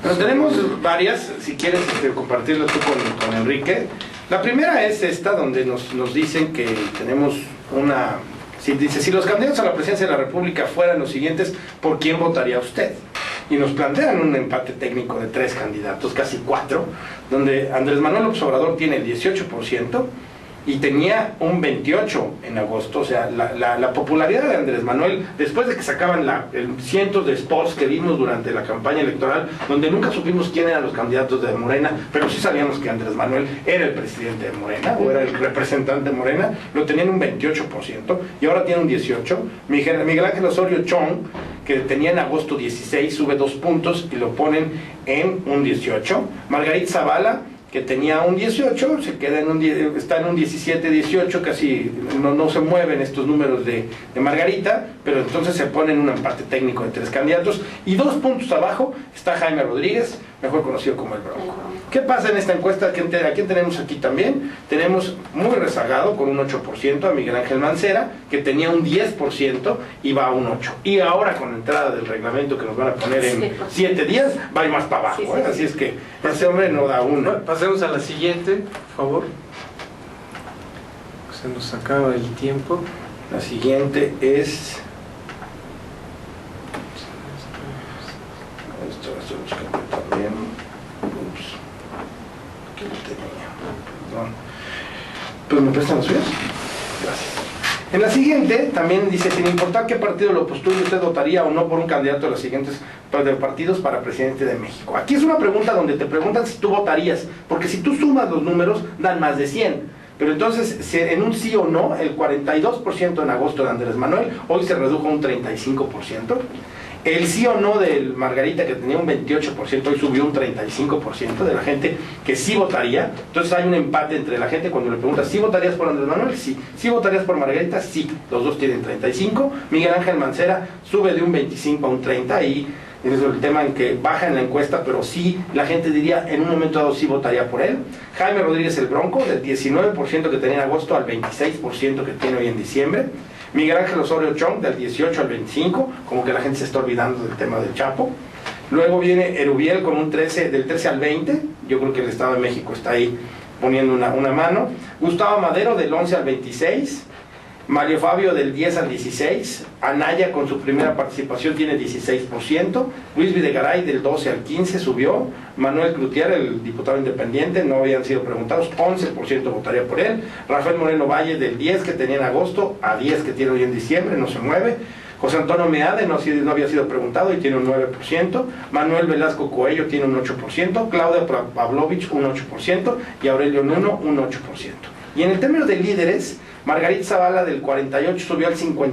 Bueno, tenemos varias, si quieres compartirlas tú con Enrique. La primera es esta, donde nos dicen que tenemos una... Dice, si los candidatos a la presidencia de la República fueran los siguientes, ¿por quién votaría usted? Y nos plantean un empate técnico de 3 candidatos, casi 4, donde Andrés Manuel López Obrador tiene el 18% y tenía un 28% en agosto. O sea, la popularidad de Andrés Manuel, después de que sacaban cientos de spots que vimos durante la campaña electoral, donde nunca supimos quién eran los candidatos de Morena, pero sí sabíamos que Andrés Manuel era el presidente de Morena, o era el representante de Morena, lo tenían un 28%, y ahora tiene un 18%. Miguel Ángel Osorio Chong, que tenía en agosto 16, sube 2 puntos y lo ponen en un 18%. Margarita Zavala, que tenía un 18, se queda está en un 17-18, casi no se mueven estos números de Margarita, pero entonces se pone en un empate técnico de 3 candidatos, y 2 puntos abajo está Jaime Rodríguez, mejor conocido como el Bronco. ¿Qué pasa en esta encuesta? ¿A quién tenemos aquí también? Tenemos muy rezagado, con un 8%, a Miguel Ángel Mancera, que tenía un 10% y va a un 8%. Y ahora, con la entrada del reglamento que nos van a poner en 7 días, va a ir más para abajo. Así es que ese hombre no da uno. Pasemos a la siguiente, por favor. Se nos acaba el tiempo. La siguiente es... Esto estoy buscando también. Ups. Aquí lo tenía. Perdón. ¿Pero me prestan los suyos? Gracias. En la siguiente también dice, sin importar qué partido lo postule, usted votaría o no por un candidato de los siguientes partidos para presidente de México. Aquí es una pregunta donde te preguntan si tú votarías, porque si tú sumas los números, dan más de 100. Pero entonces, en un sí o no, el 42% en agosto de Andrés Manuel, hoy se redujo a un 35%. El sí o no de Margarita, que tenía un 28%, hoy subió un 35% de la gente que sí votaría. Entonces hay un empate entre la gente cuando le preguntas, ¿sí votarías por Andrés Manuel? Sí. ¿Sí votarías por Margarita? Sí. Los dos tienen 35%. Miguel Ángel Mancera sube de un 25% a un 30%, y es el tema en que baja en la encuesta, pero sí, la gente diría, en un momento dado sí votaría por él. Jaime Rodríguez el Bronco, del 19% que tenía en agosto al 26% que tiene hoy en diciembre. Miguel Ángel Osorio Chong, del 18 al 25, como que la gente se está olvidando del tema del Chapo. Luego viene Erubiel con un 13, del 13 al 20, yo creo que el Estado de México está ahí poniendo una mano. Gustavo Madero, del 11 al 26. Mario Fabio, del 10 al 16, Anaya con su primera participación tiene 16%, Luis Videgaray del 12 al 15 subió, Manuel Cloutier, el diputado independiente, no habían sido preguntados, 11% votaría por él, Rafael Moreno Valle del 10 que tenía en agosto a 10 que tiene hoy en diciembre, no se mueve, José Antonio Meade no había sido preguntado y tiene un 9%, Manuel Velasco Coello tiene un 8%, Claudia Pavlovich un 8% y Aurelio Nuno un 8%. Y en el término de líderes, Margarita Zavala del 48% subió al 54%.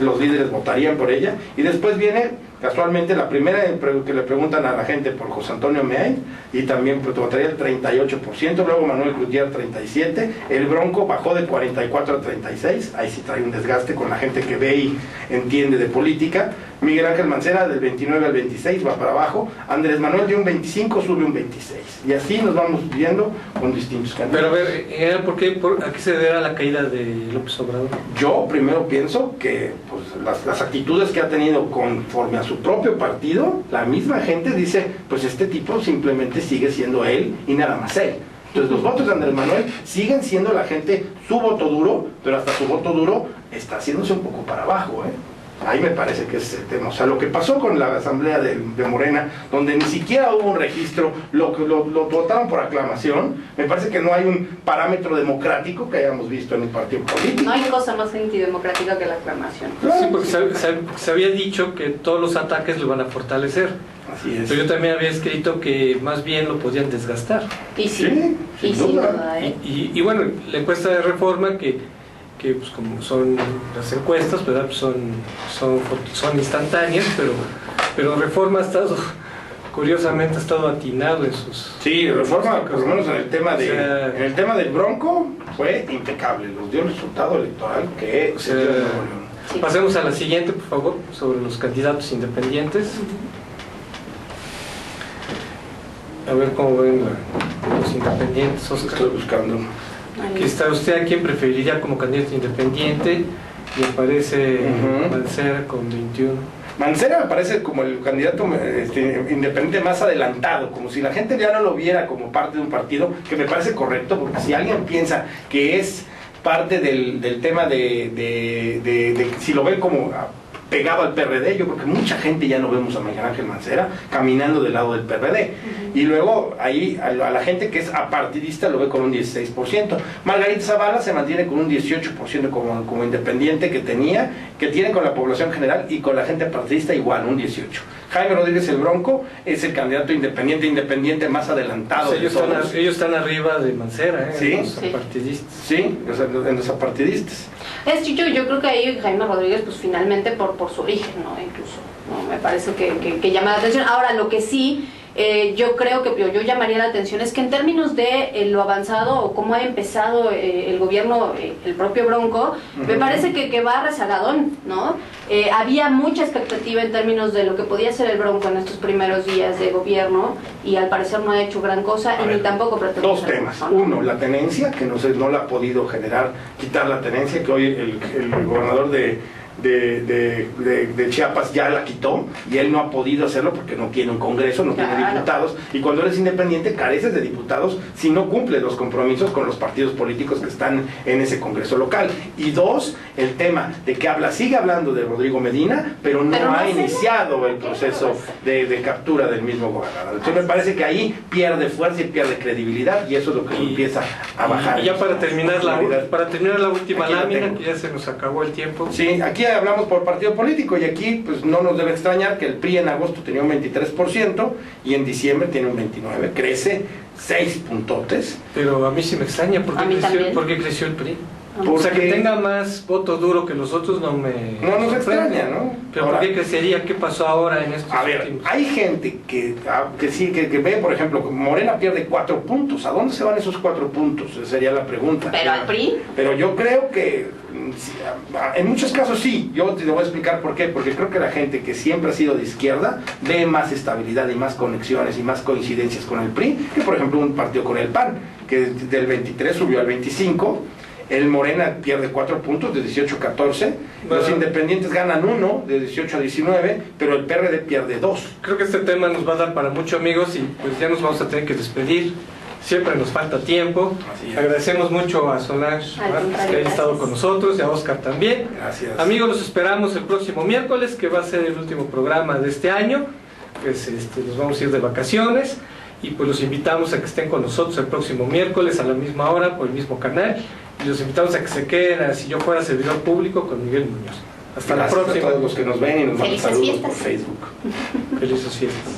Los líderes votarían por ella. Y después viene, casualmente, la primera que le preguntan a la gente por José Antonio Meade, y también pues, votaría el 38%, luego Manuel Cloutier 37%, el Bronco bajó de 44 a 36, ahí sí trae un desgaste con la gente que ve y entiende de política. Miguel Ángel Mancera del 29 al 26 va para abajo, Andrés Manuel de un 25 sube un 26, y así nos vamos viendo con distintos candidatos. Pero a ver, ¿a qué se deberá la caída de López Obrador? Yo primero pienso que pues, las actitudes que ha tenido conforme a su propio partido, la misma gente dice, pues este tipo simplemente sigue siendo él y nada más él. Entonces los votos de Andrés Manuel siguen siendo la gente su voto duro, pero hasta su voto duro está haciéndose un poco para abajo, ¿eh? Ahí me parece que es el tema. O sea, lo que pasó con la asamblea de Morena, donde ni siquiera hubo un registro, lo votaron por aclamación, me parece que no hay un parámetro democrático que hayamos visto en un partido político. No hay cosa más antidemocrática que la aclamación. Sí, porque se había dicho que todos los ataques lo van a fortalecer. Así es. Pero yo también había escrito que más bien lo podían desgastar. Y sí, sin duda. Y bueno, la encuesta de Reforma que pues como son las encuestas, ¿verdad? Pues son instantáneas, pero Reforma ha estado, curiosamente ha estado atinado en sus... Sí, Reforma, por lo menos en el tema del Bronco, fue impecable, nos dio el resultado electoral que se dio en Nuevo León. Sí. Pasemos a la siguiente, por favor, sobre los candidatos independientes. A ver cómo ven los independientes, Oscar. Estoy buscando. Aquí está usted, ¿a quién preferiría como candidato independiente? Y aparece Mancera con 21. Mancera me parece como el candidato independiente más adelantado, como si la gente ya no lo viera como parte de un partido, que me parece correcto, porque si alguien piensa que es parte del tema de si lo ven como pegado al PRD, yo creo que mucha gente ya no vemos a Miguel Ángel Mancera caminando del lado del PRD. Y luego ahí a la gente que es apartidista lo ve con un 16%. Margarita Zavala se mantiene con un 18% como independiente que tiene con la población general, y con la gente apartidista igual, un 18%. Jaime Rodríguez el Bronco es el candidato independiente más adelantado. O sea, ellos están arriba de Mancera, ¿sí? En los apartidistas. Sí, en los apartidistas. Yo creo que ahí Jaime Rodríguez, pues finalmente por su origen, ¿no? Incluso, ¿no? Me parece que llama la atención. Ahora, lo que sí, yo creo que yo llamaría la atención es que en términos de lo avanzado o cómo ha empezado el gobierno, el propio Bronco, me parece que va rezagadón, ¿no? Había mucha expectativa en términos de lo que podía hacer el Bronco en estos primeros días de gobierno, y al parecer no ha hecho gran cosa, ni tampoco pretende. Dos temas. Uno, la tenencia, que no la ha podido quitar la tenencia, que hoy el gobernador de Chiapas ya la quitó, y él no ha podido hacerlo porque no tiene un congreso, no tiene diputados, y cuando eres independiente careces de diputados si no cumples los compromisos con los partidos políticos que están en ese congreso local. Y dos, el tema de que sigue hablando de Rodrigo Medina, pero no ha iniciado el proceso de captura del mismo gobernador. Entonces me parece que ahí pierde fuerza y pierde credibilidad, y eso es lo que empieza a bajar. Y ya para terminar la última lámina, que ya se nos acabó el tiempo. Sí, aquí hablamos por partido político, y aquí pues no nos debe extrañar que el PRI en agosto tenía un 23% y en diciembre tiene un 29%, crece 6 puntotes. Pero a mí sí me extraña, ¿por qué creció el PRI? O sea, que tenga más voto duro que los otros no nos extraña, ¿no? Pero ahora, ¿por qué crecería? ¿Qué pasó ahora en estos últimos? Hay gente que ve, por ejemplo, Morena pierde 4 puntos. ¿A dónde se van esos 4 puntos? Esa sería la pregunta. ¿Pero al PRI? Pero yo creo que en muchos casos sí. Yo te voy a explicar por qué. Porque creo que la gente que siempre ha sido de izquierda ve más estabilidad y más conexiones y más coincidencias con el PRI que, por ejemplo, un partido con el PAN, que del 23 subió al 25. El Morena pierde 4 puntos, de 18 a 14. Los independientes ganan 1, de 18 a 19, pero el PRD pierde 2. Creo que este tema nos va a dar para mucho, amigos, y pues ya nos vamos a tener que despedir. Siempre nos falta tiempo. Agradecemos mucho a Solange que haya estado con nosotros, y a Oscar también. Gracias. Amigos, los esperamos el próximo miércoles, que va a ser el último programa de este año. Pues nos vamos a ir de vacaciones, y pues los invitamos a que estén con nosotros el próximo miércoles a la misma hora por el mismo canal. Y los invitamos a que se queden a Si Yo Fuera Servidor Público con Miguel Muñoz. Hasta la próxima. A todos los que nos ven y nos mandan saludos por fiestas. Facebook. Felices fiestas.